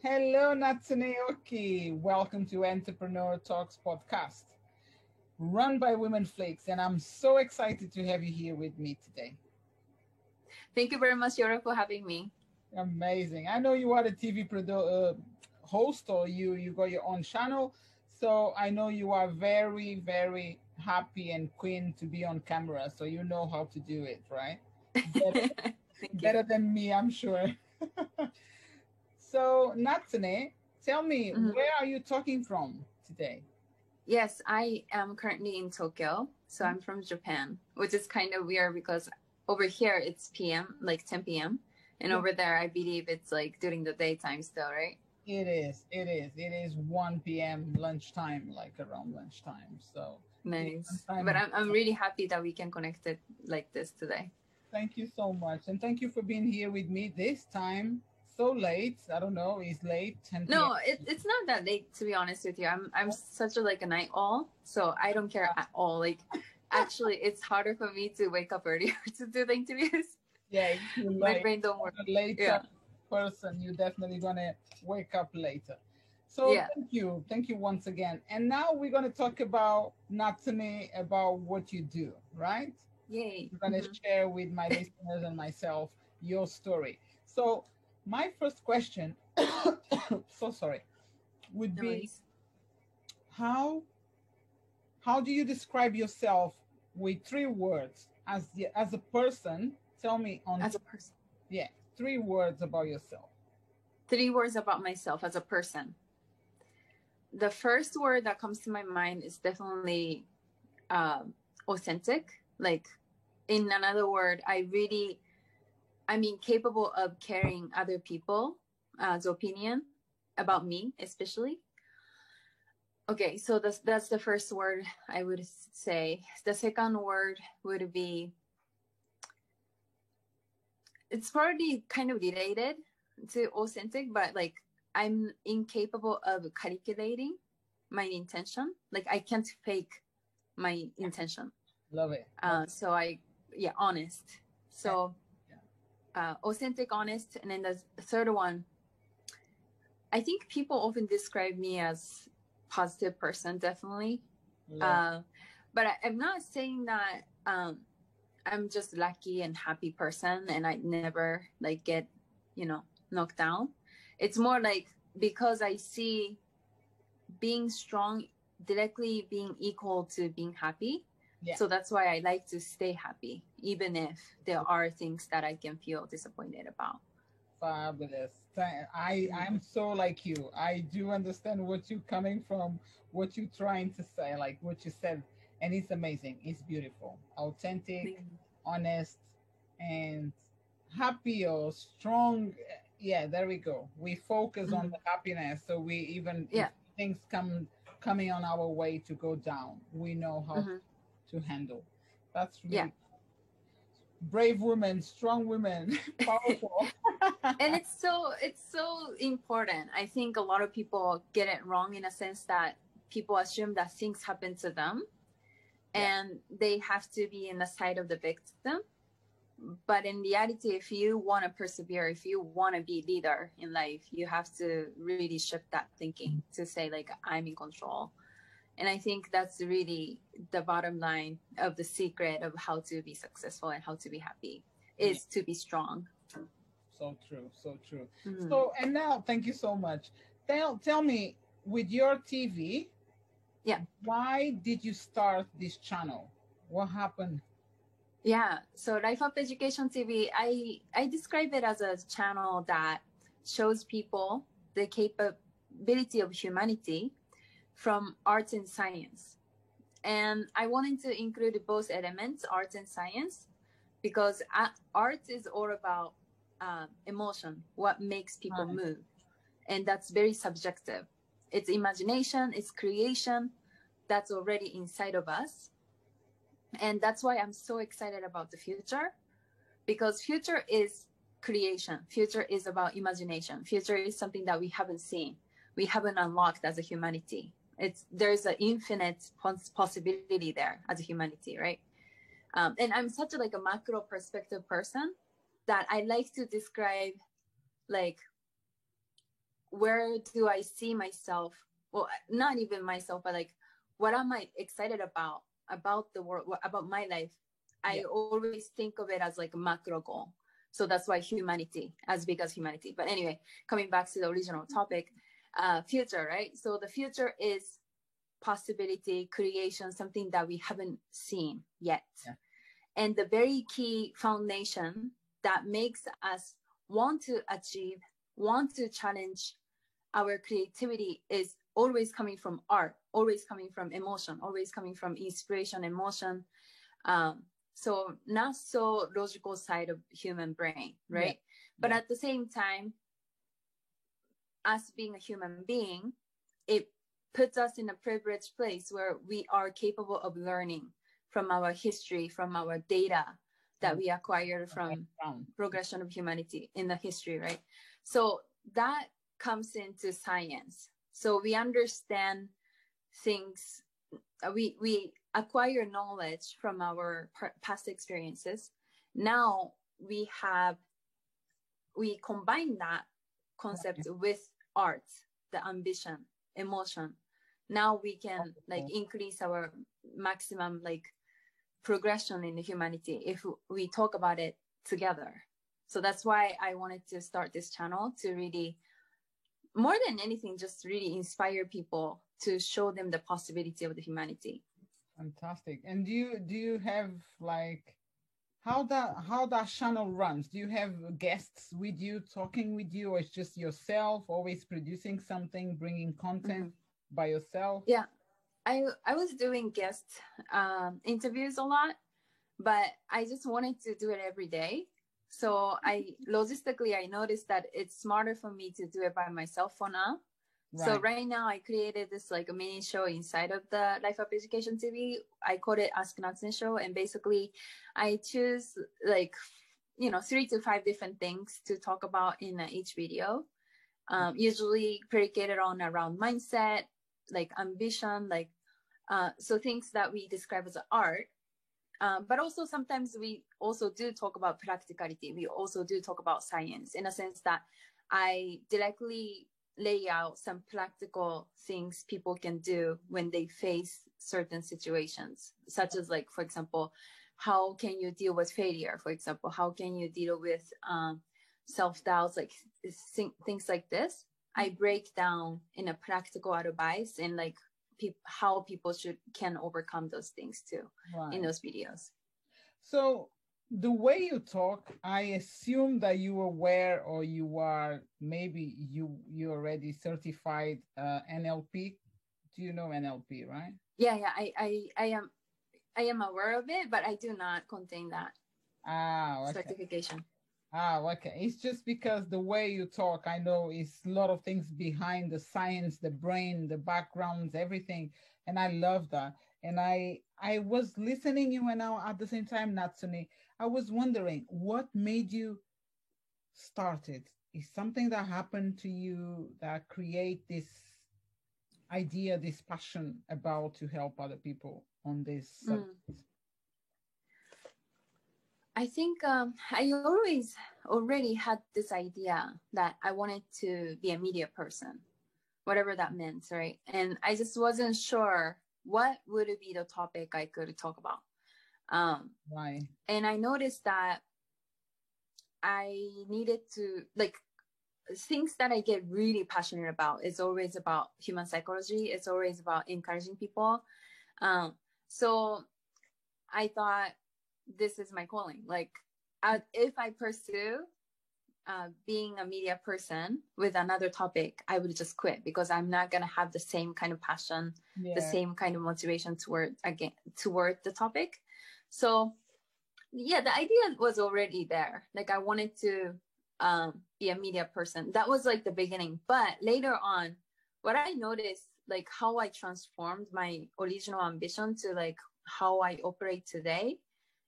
Hello, Natsune Oki. Welcome to Entrepreneur Talks podcast, run by Women Flakes, and I'm so excited to have you here with me today. Thank you very much, Yora, for having me. Amazing. I know you are the TV host, or you got your own channel, so I know you are very, very happy and queen to be on camera, so you know how to do it, right? Better, Thank you. better than me, I'm sure. So, Natsune, tell me, where are you talking from today? Yes, I am currently in Tokyo. So I'm from Japan, which is kind of weird because over here it's PM, like 10 p.m. And over there, I believe it's like during the daytime still, right? It is. It is. It is 1 p.m. lunchtime, like around lunchtime. So Nice. But I'm really happy that we can connect it like this today. Thank you so much. And thank you for being here with me this time. So late. I don't know. It's late. 10 p.m. No, it's not that late, to be honest with you. I'm such a night owl, so I don't care at all. Like, actually, it's harder for me to wake up earlier to do the interviews. Yeah, my brain don't work. Later person, you're definitely gonna wake up later. So thank you once again. And now we're gonna talk about Natsune, about what you do, right? Yay! I'm gonna share with my listeners and myself your story. So my first question, so sorry, would be how do you describe yourself with 3 words as a person? Tell me as a person. Yeah, 3 words about yourself. 3 words about myself as a person. The first word that comes to my mind is definitely authentic. Like, in another word, I'm capable of caring other people's opinion about me, especially. Okay, so that's the first word I would say. The second word would be, it's probably kind of related to authentic, but like, I'm incapable of calculating my intention. Like, I can't fake my intention. Love it. So honest. So authentic, honest. And then the third one, I think people often describe me as positive person, definitely. But I'm not saying that I'm just lucky and happy person and I never like get, knocked down. It's more like, because I see being strong directly being equal to being happy. So that's why I like to stay happy, even if there are things that I can feel disappointed about. Fabulous. I'm so like you. I do understand what you're coming from, what you're trying to say, like what you said, and it's amazing. It's beautiful, authentic, honest, and happy or strong. Yeah, there we go. We focus on the happiness, so we even if things coming on our way to go down, we know how to handle. That's really brave women, strong women, powerful. And it's so important. I think a lot of people get it wrong, in a sense that people assume that things happen to them and they have to be in the side of the victim. But in reality, if you want to persevere, if you want to be leader in life, you have to really shift that thinking to say, like, I'm in control. And I think that's really the bottom line of the secret of how to be successful and how to be happy, is to be strong. So true, so true. So, and now, thank you so much. Tell me, with your TV, why did you start this channel? What happened? Yeah, so Life Up Education TV, I describe it as a channel that shows people the capability of humanity from arts and science. And I wanted to include both elements, art and science, because art is all about emotion, what makes people move. And that's very subjective. It's imagination, it's creation that's already inside of us. And that's why I'm so excited about the future, because future is creation. Future is about imagination. Future is something that we haven't seen. We haven't unlocked as a humanity. There's an infinite possibility there as a humanity, right? And I'm such a macro perspective person that I like to describe, like, where do I see myself? Well, not even myself, but like, what am I excited about the world, about my life? I always think of it as like a macro goal. So that's why humanity, as big as humanity. But anyway, coming back to the original topic, future, right? So the future is possibility, creation, something that we haven't seen yet. Yeah. And the very key foundation that makes us want to achieve, want to challenge our creativity is always coming from art, always coming from emotion, always coming from inspiration, emotion. So not so logical side of human brain, right? Yeah. But at the same time, us being a human being, it puts us in a privileged place where we are capable of learning from our history, from our data that we acquired from progression of humanity in the history, right? So that comes into science. So we understand things, we acquire knowledge from our past experiences. Now we combine that concept with art, the ambition, emotion. Now we can like increase our maximum like progression in the humanity if we talk about it together. So that's why I wanted to start this channel, to really, more than anything, just really inspire people, to show them the possibility of the humanity. Fantastic. And do you have like, how that channel runs? Do you have guests with you, talking with you, or it's just yourself always producing something, bringing content by yourself? Yeah, I was doing guest interviews a lot, but I just wanted to do it every day. So logistically, I noticed that it's smarter for me to do it by myself for now. Right. So right now I created this like a mini show inside of the Life Up Education TV. I called it Ask Natsume Show. And basically I choose like, 3 to 5 different things to talk about in each video. Usually predicated around mindset, like ambition, like, so things that we describe as art. But also sometimes we also do talk about practicality. We also do talk about science, in a sense that I directly lay out some practical things people can do when they face certain situations, such as like, for example, how can you deal with failure? For example, how can you deal with self-doubts, like things like this. I break down in a practical advice and like how people can overcome those things too, in those videos. So the way you talk, I assume that you are aware, or you are, maybe you already certified NLP. Do you know NLP, right? Yeah, I am aware of it, but I do not contain that certification. Okay. It's just because the way you talk, I know it's a lot of things behind the science, the brain, the backgrounds, everything. And I love that. And I was listening you, and now at the same time, Natsume, I was wondering what made you start it. Is something that happened to you that create this idea, this passion about to help other people on this subject? I think I already had this idea that I wanted to be a media person, whatever that meant, right? And I just wasn't sure what would be the topic I could talk about. Why? And I noticed that I needed to, like, things that I get really passionate about is always about human psychology. It's always about encouraging people. So I thought, this is my calling. Like, if I pursue being a media person with another topic, I would just quit, because I'm not going to have the same kind of passion, the same kind of motivation toward the topic. So yeah, the idea was already there. Like, I wanted to be a media person. That was like the beginning. But later on, what I noticed, like how I transformed my original ambition to like how I operate today,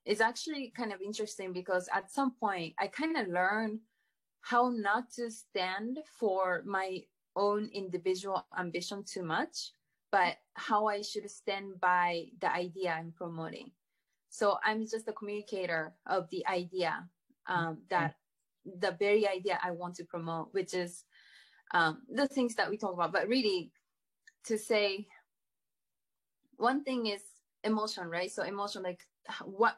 is actually kind of interesting, because at some point I kind of learned how not to stand for my own individual ambition too much, but how I should stand by the idea I'm promoting. So I'm just a communicator of the idea, that the very idea I want to promote, which is the things that we talk about. But really, to say, one thing is emotion, right? So emotion, like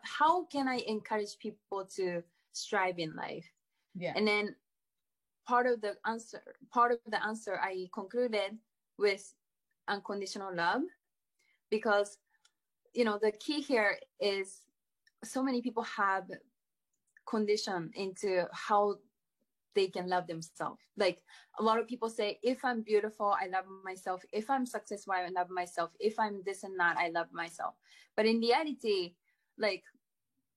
how can I encourage people to strive in life? Yeah. And then part of the answer I concluded with unconditional love, because the key here is so many people have conditioned into how they can love themselves. Like a lot of people say, if I'm beautiful, I love myself. If I'm successful, I love myself. If I'm this and that, I love myself. But in reality, like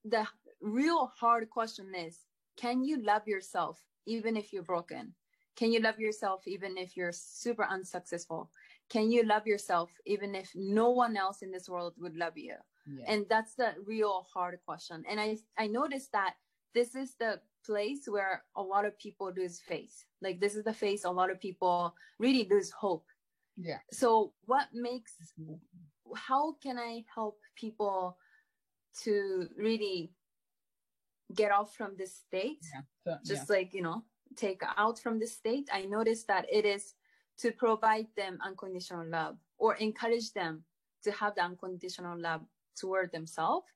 the real hard question is, can you love yourself even if you're broken? Can you love yourself even if you're super unsuccessful? Can you love yourself even if no one else in this world would love you? Yeah. And that's the real hard question. And I noticed that this is the place where a lot of people lose faith. Like this is the phase a lot of people really lose hope. Yeah. So how can I help people to really get off from this state? Yeah. Just like, take out from this state. I noticed that it is to provide them unconditional love, or encourage them to have the unconditional love toward themselves.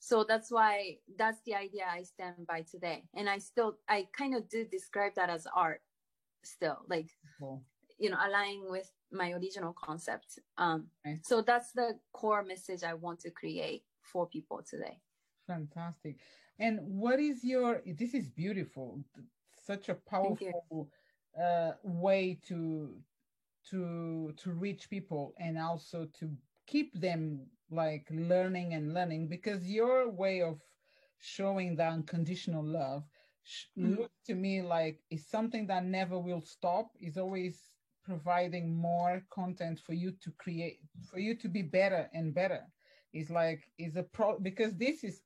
So that's the idea I stand by today. And I kind of do describe that as art still, like, cool. Aligning with my original concept. Okay. So that's the core message I want to create for people today. Fantastic. And what is this is beautiful, such a powerful way to reach people, and also to keep them like learning, because your way of showing the unconditional love looks to me like it's something that never will stop. It's always providing more content for you to create, for you to be better and better. It's like because this is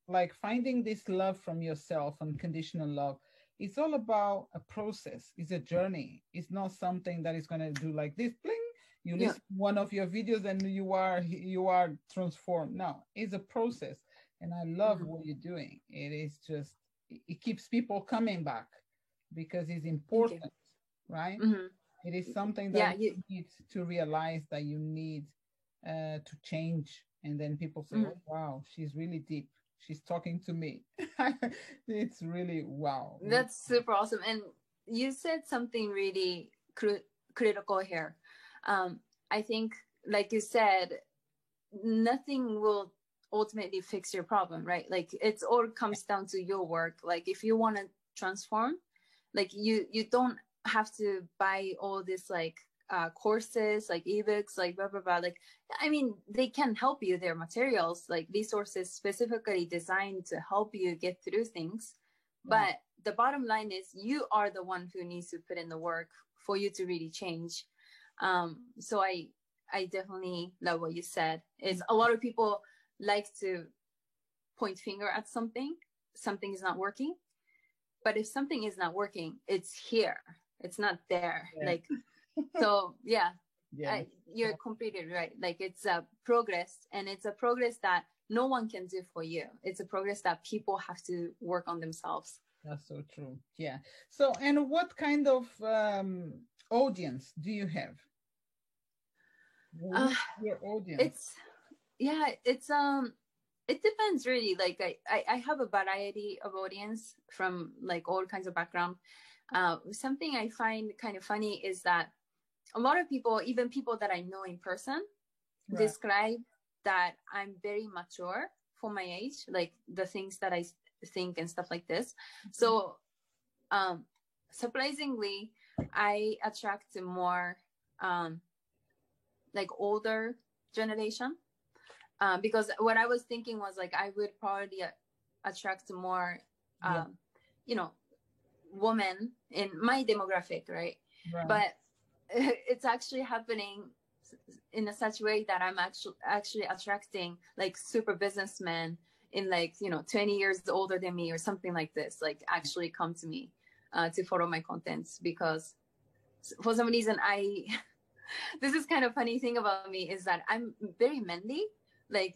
like finding this love from yourself, unconditional love. It's all about a process. It's a journey. It's not something that is going to do like this, bling. You listen to one of your videos and you are transformed. No, it's a process. And I love what you're doing. It is just, it keeps people coming back because it's important, right? Mm-hmm. It is something that you need to realize that you need to change. And then people say, oh, wow, she's really deep. She's talking to me. It's really, wow. That's super awesome. And you said something really critical here. I think, like you said, nothing will ultimately fix your problem, right? Like it's all comes down to your work. Like if you want to transform, like you don't have to buy all this like courses, like ebooks, like blah blah blah. Like, I mean, they can help you. Their materials, like resources specifically designed to help you get through things. But the bottom line is, you are the one who needs to put in the work for you to really change. So I definitely love what you said. Is a lot of people like to point finger at something is not working. But if something is not working, it's here. It's not there. Yeah. Like, so yeah. You're completely right. Like it's a progress, and it's a progress that no one can do for you. It's a progress that people have to work on themselves. That's so true. Yeah. So, and what kind of audience do you have? Your audience? It depends really. Like I have a variety of audience from like all kinds of background. Something I find kind of funny is that a lot of people, even people that I know in person, describe that I'm very mature for my age, like the things that I think and stuff like this. So surprisingly, I attract more like older generation, because what I was thinking was like I would probably attract more women in my demographic, right? But it's actually happening in a such way that I'm actually attracting like super businessmen in like 20 years older than me or something like this, like actually come to me to follow my contents, because for some reason this is kind of funny thing about me is that I'm very manly, like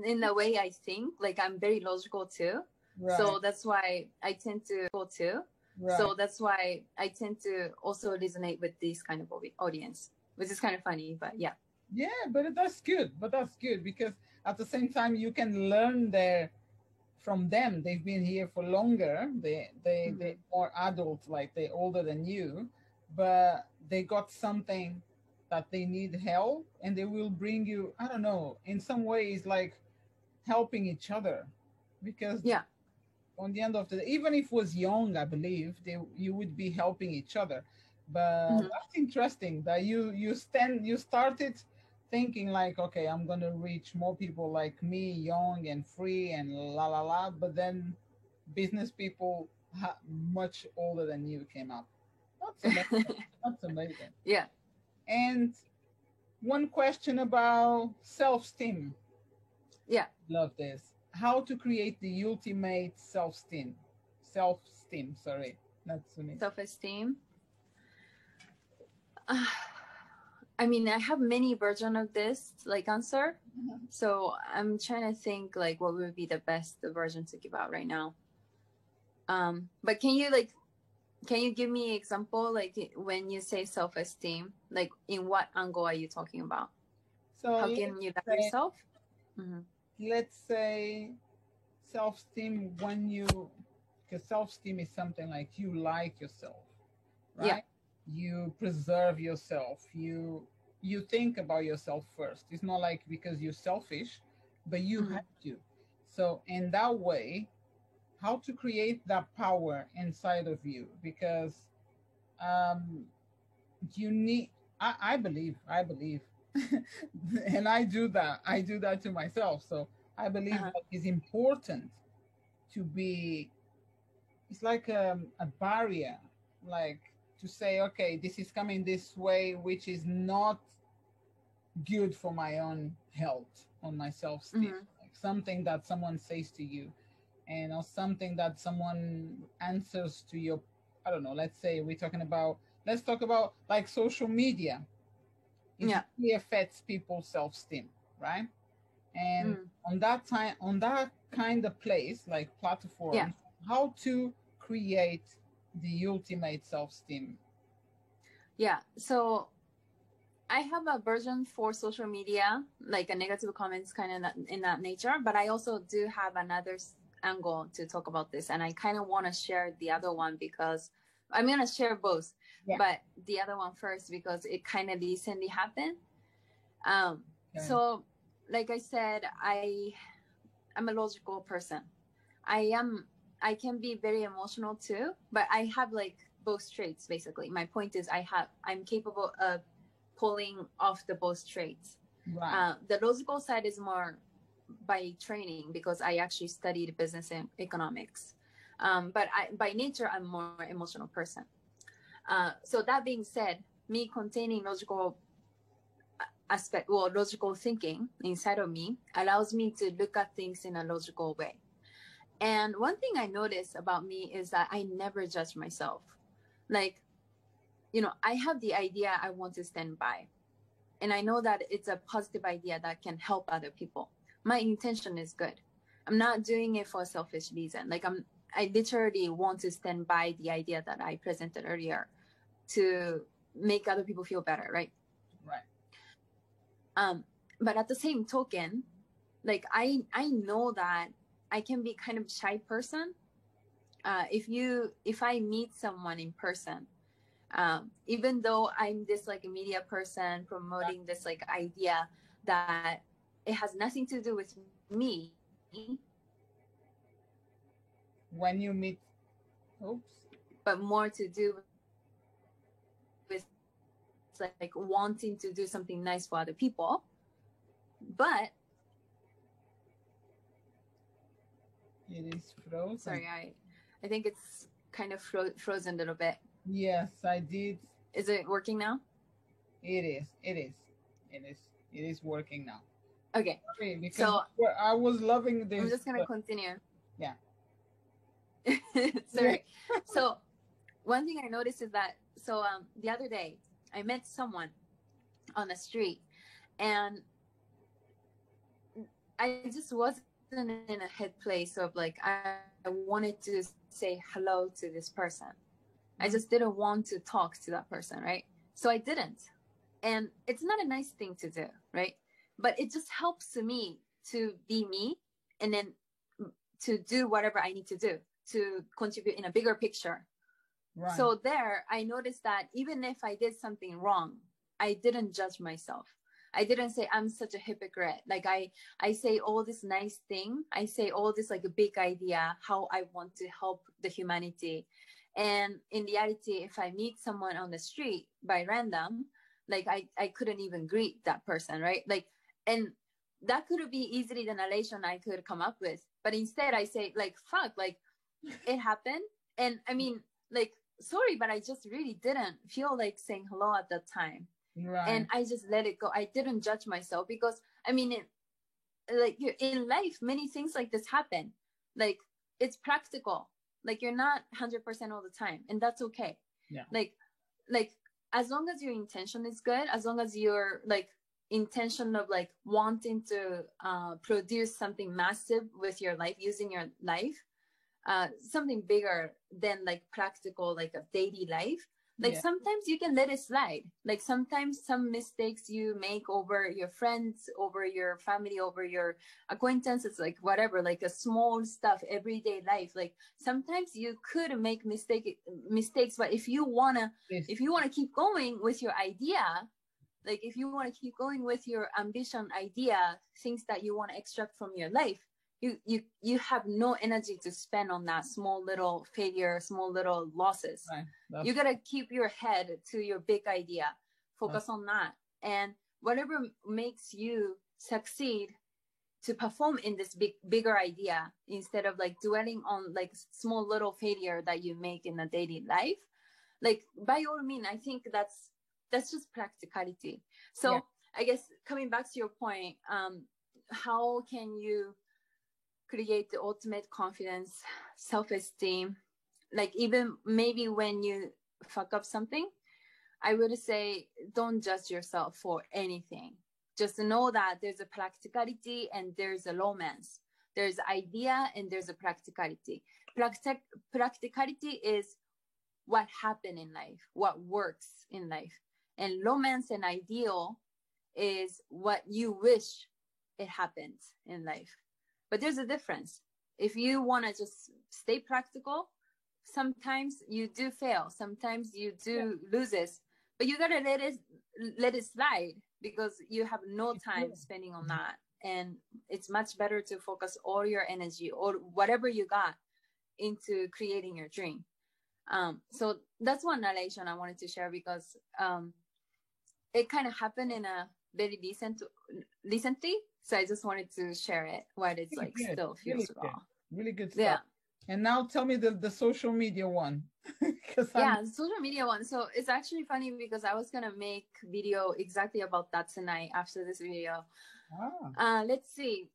in the way I think. Like I'm very logical too. So that's why I tend to go too. Right. So that's why I tend to also resonate with this kind of audience, which is kind of funny, but yeah. Yeah, but that's good. But that's good because at the same time you can learn there from them. They've been here for longer. They more adults, like they're older than you, but they got something that they need help, and they will bring you. I don't know. In some ways, like helping each other, because Yeah. on the end of the day, even if it was young, I believe you would be helping each other. But Hmm. that's interesting that you started thinking like, okay, I'm gonna reach more people like me, young and free and la la la. But then business people much older than you came up. That's amazing. That's amazing. Yeah. And one question about self-esteem. Yeah. Love this. How to create the ultimate self-esteem. Self-esteem, sorry. Not Sunni. Self-esteem. I mean, I have many versions of this like answer. So I'm trying to think like what would be the best version to give out right now. But can you give me an example like when you say self-esteem, like in what angle are you talking about? So How can you love yourself? Mm-hmm. let's say self-esteem because self-esteem is something like you like yourself, right? Yeah. You preserve yourself. You think about yourself first. It's not like because you're selfish, but you have to. So in that way, how to create that power inside of you, because um you need I believe and I do that to myself. So I believe Uh-huh. that it's important to be, it's like a barrier, like to say, okay, this is coming this way, which is not good for my own health, on my self-esteem. Like something that someone says to you, and or something that someone answers to your, I don't know, let's say let's talk about like social media. It Yeah. really affects people's self-esteem, right? And Mm. on that kind of place, like Yeah. platform, how to create the ultimate self-esteem. Yeah. So I have a version for social media, like a negative comments kind of in that nature, but I also do have another angle to talk about this. And I kind of want to share the other one because I'm going to share both, Yeah. but the other one first because it kind of recently happened. Okay. So like I said, I'm a logical person. I can be very emotional too, but I have like both traits basically. My point is I'm capable of pulling off the both traits. Right. The logical side is more by training because I actually studied business and economics. But by nature, I'm more emotional person. So that being said, me containing logical aspect or logical thinking inside of me allows me to look at things in a logical way. And one thing I noticed about me is that I never judge myself. Like, I have the idea I want to stand by. And I know that it's a positive idea that can help other people. My intention is good. I'm not doing it for a selfish reason. Like I literally want to stand by the idea that I presented earlier to make other people feel better, right? Right. But at the same token, like I know that I can be kind of shy person. If I meet someone in person, even though I'm this like a media person promoting this like idea that it has nothing to do with me. When you meet, oops. But more to do with like wanting to do something nice for other people. But It is frozen. sorry, I think it's kind of frozen a little bit. Yes, I did. Is it working now? It is. It is working now. Okay. Okay, because So I was loving this. I'm just gonna continue. Yeah. Sorry. So one thing I noticed is that the other day I met someone on the street and I just wasn't in a head place of like I wanted to say hello to this person. I just didn't want to talk to that person, right? So I didn't. And it's not a nice thing to do, right? But it just helps me to be me, and then to do whatever I need to do to contribute in a bigger picture. Right. So there, I noticed that even if I did something wrong, I didn't judge myself. I didn't say I'm such a hypocrite. Like I say all this nice thing. I say all this like a big idea, how I want to help the humanity. And in reality, if I meet someone on the street by random, like I couldn't even greet that person, right? Like, and that could be easily the narration I could come up with. But instead I say like, fuck, like it happened. And I mean, like, sorry, but I just really didn't feel like saying hello at that time. Right. And I just let it go. I didn't judge myself because I mean, like in life, many things like this happen. Like it's practical. Like you're not 100% all the time, and that's okay. Yeah. Like as long as your intention is good, as long as your like intention of like wanting to produce something massive with your life, using your life, something bigger than like practical, like a daily life. Like sometimes you can let it slide. Like sometimes some mistakes you make over your friends, over your family, over your acquaintances, like whatever, like a small stuff, everyday life. Like sometimes you could make mistakes, but if you wanna keep going with your idea, like if you want to keep going with your ambition idea, things that you want to extract from your life, you have no energy to spend on that small little failure, small little losses. Right. You got to keep your head to your big idea, focus on that. And whatever makes you succeed to perform in this bigger idea, instead of like dwelling on like small little failure that you make in a daily life, like by all means, I think that's just practicality. So I guess coming back to your point, how can you create the ultimate confidence, self-esteem, like even maybe when you fuck up something, I would say don't judge yourself for anything. Just know that there's a practicality and there's a romance. There's idea and there's a practicality. Practicality is what happened in life, what works in life. And romance and ideal is what you wish it happened in life. But there's a difference. If you want to just stay practical, sometimes you do fail. Sometimes you do lose it. But you got to let it slide, because you have no time spending on that. And it's much better to focus all your energy or whatever you got into creating your dream. So that's one narration I wanted to share, because it kind of happened in a very recently. So I just wanted to share it while it's like good. Still feels raw. Really good stuff. Yeah. And now tell me the social media one. The social media one. So it's actually funny because I was going to make video exactly about that tonight after this video. Let's see.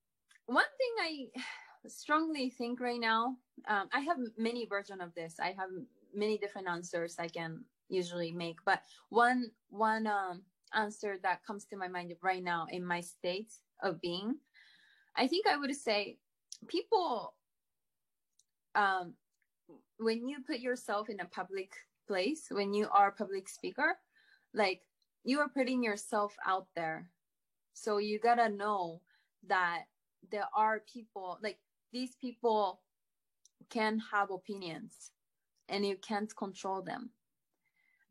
One thing I strongly think right now, I have many versions of this. I have many different answers I can usually make. But one answer that comes to my mind right now in my state of being, I think I would say people, when you put yourself in a public place, when you are a public speaker, like you are putting yourself out there. So you gotta know that there are people, like these people can have opinions and you can't control them.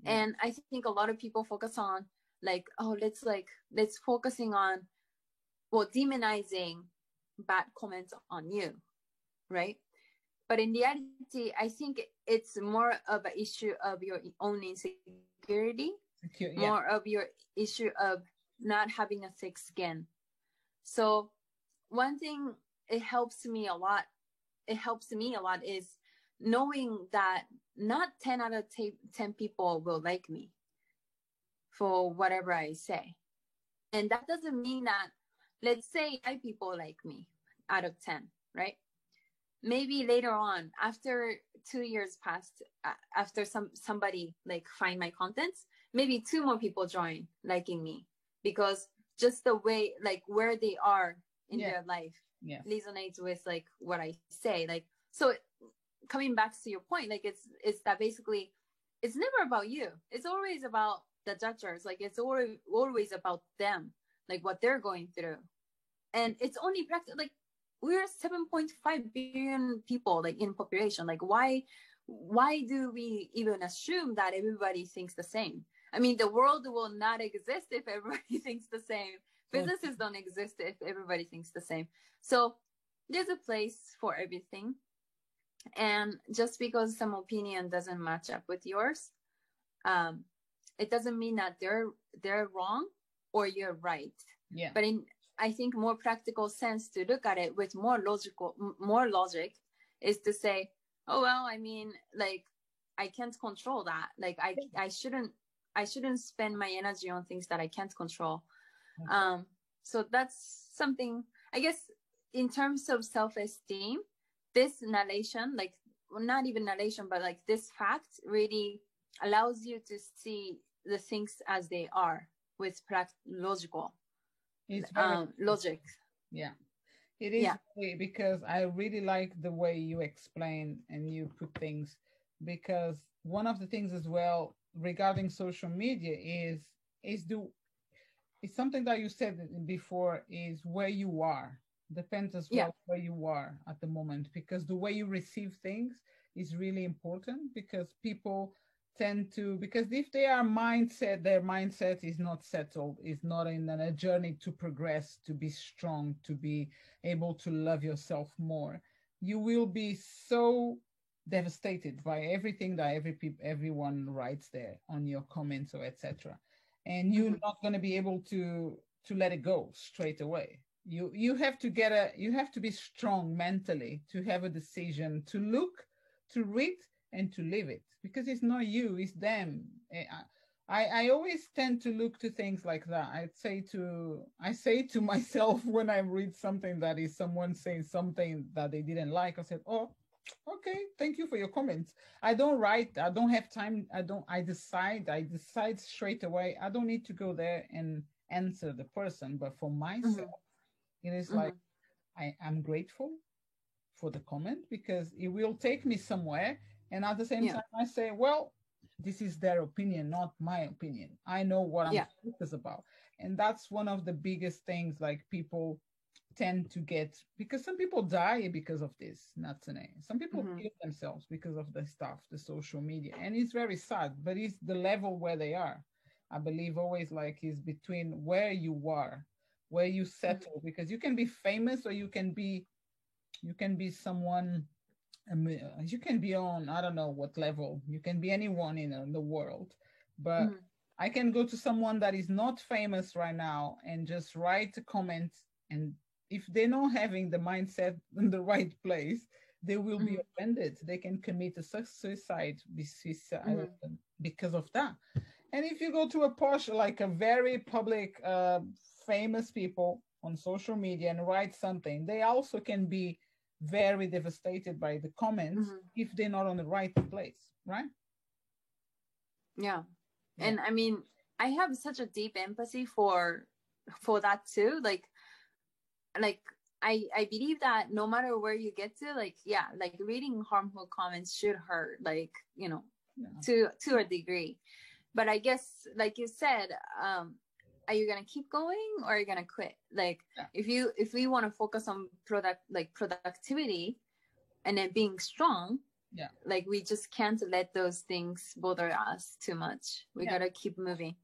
And I think a lot of people focus on like, oh, let's focusing on, well, demonizing bad comments on you, right? But in reality, I think it's more of an issue of your own insecurity, more of your issue of not having a thick skin. So one thing it helps me a lot is knowing that not 10 out of 10 people will like me for whatever I say. And that doesn't mean that, let's say 5 people like me out of 10, right? Maybe later on, after 2 years passed, after somebody like find my contents, maybe 2 more people join liking me, because just the way, like where they are in their life resonates with like what I say. Like, so coming back to your point, like it's that basically it's never about you. It's always about the judges. Like it's always about them, like what they're going through. And it's only practice. Like we're 7.5 billion people, like in population. Like why do we even assume that everybody thinks the same? I mean, the world will not exist if everybody thinks the same. Businesses don't exist if everybody thinks the same. So there's a place for everything. And just because some opinion doesn't match up with yours, it doesn't mean that they're wrong or you're right. Yeah. But in, I think, more practical sense to look at it with more logic is to say, oh well, I mean, like I can't control that. Like I shouldn't spend my energy on things that I can't control. So that's something, I guess, in terms of self-esteem, this narration, like, well, not even narration, but like this fact really allows you to see the things as they are with logical logic. Yeah, it is. Yeah. Because I really like the way you explain and you put things, because one of the things as well regarding social media is something that you said before, is where you are. Depends as well where you are at the moment, because the way you receive things is really important, because people tend to, because if their mindset is not settled, is not in a journey to progress, to be strong, to be able to love yourself more, you will be so devastated by everything that everyone writes there on your comments or etc. And you're not going to be able to let it go straight away. You have to be strong mentally to have a decision, to look, to read, and to live it, because it's not you, it's them. I always tend to look to things like that. I say to myself when I read something that is someone saying something that they didn't like, I said, oh, okay, thank you for your comments. I don't write, I don't have time, I decide straight away. I don't need to go there and answer the person, but for myself, it is like, I'm grateful for the comment, because it will take me somewhere. And at the same time, I say, well, this is their opinion, not my opinion. I know what I'm focused about. And that's one of the biggest things, like, people tend to get, because some people die because of this, Natsune. Some people kill themselves because of the stuff, the social media. And it's very sad, but it's the level where they are. I believe always, like, is between where you are, where you settle, because you can be famous, or you can be someone, you can be on, I don't know what level, you can be anyone in the world, but I can go to someone that is not famous right now and just write a comment, and if they're not having the mindset in the right place, they will be offended. They can commit a suicide because of that. And if you go to a posh, like a very public, famous people on social media and write something, they also can be very devastated by the comments if they're not on the right place, right? Yeah. And I mean, I have such a deep empathy for that too. Like I believe that no matter where you get to, like, like reading harmful comments should hurt, like, you know, to a degree. But I guess, like you said, are you gonna keep going, or are you gonna quit? Like, if we want to focus on productivity and then being strong, like, we just can't let those things bother us too much. We gotta keep moving.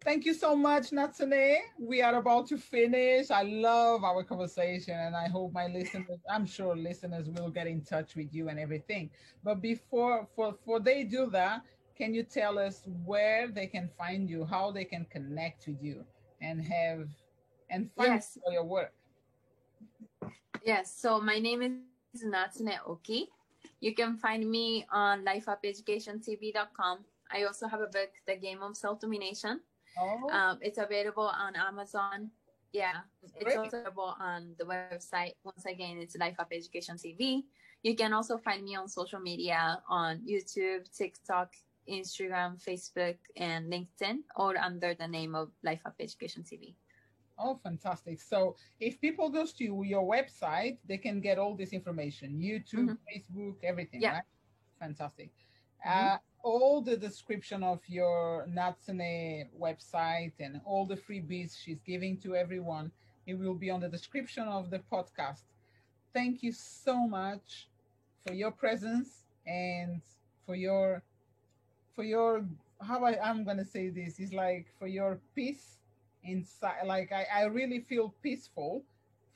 Thank you so much, Natsune. We are about to finish. I love our conversation, and I hope my listeners, I'm sure listeners will get in touch with you and everything. But before they do that, can you tell us where they can find you, how they can connect with you and find for your work? Yes. So my name is Natsune Oki. You can find me on lifeupeducationtv.com. I also have a book, The Game of Self-Domination. It's available on Amazon. It's also available on the website. Once again, it's Life Up Education TV. You can also find me on social media on YouTube, TikTok, Instagram, Facebook, and LinkedIn, all under the name of Life Up Education TV. Oh, fantastic. So if people go to your website, they can get all this information, YouTube, Facebook, everything, right? Fantastic. All the description of your Natsune website and all the freebies she's giving to everyone, it will be on the description of the podcast. Thank you so much for your presence and for your I'm gonna say this is like for your peace inside. Like I really feel peaceful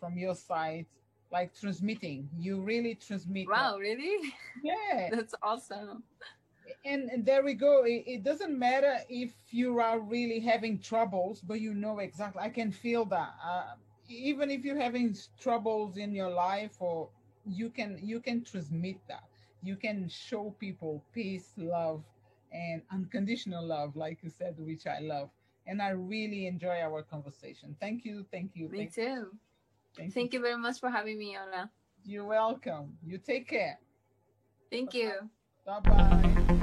from your side, like transmitting. You really transmit. Wow, really? Yeah. That's awesome. And there we go. It doesn't matter if you are really having troubles, but you know exactly. I can feel that. Even if you're having troubles in your life, or you can transmit that. You can show people peace, love, and unconditional love, like you said, which I love. And I really enjoy our conversation. Thank you, thank you. Me too. Thank you very much for having me, Ola. You're welcome. You take care. Thank you. Bye-bye.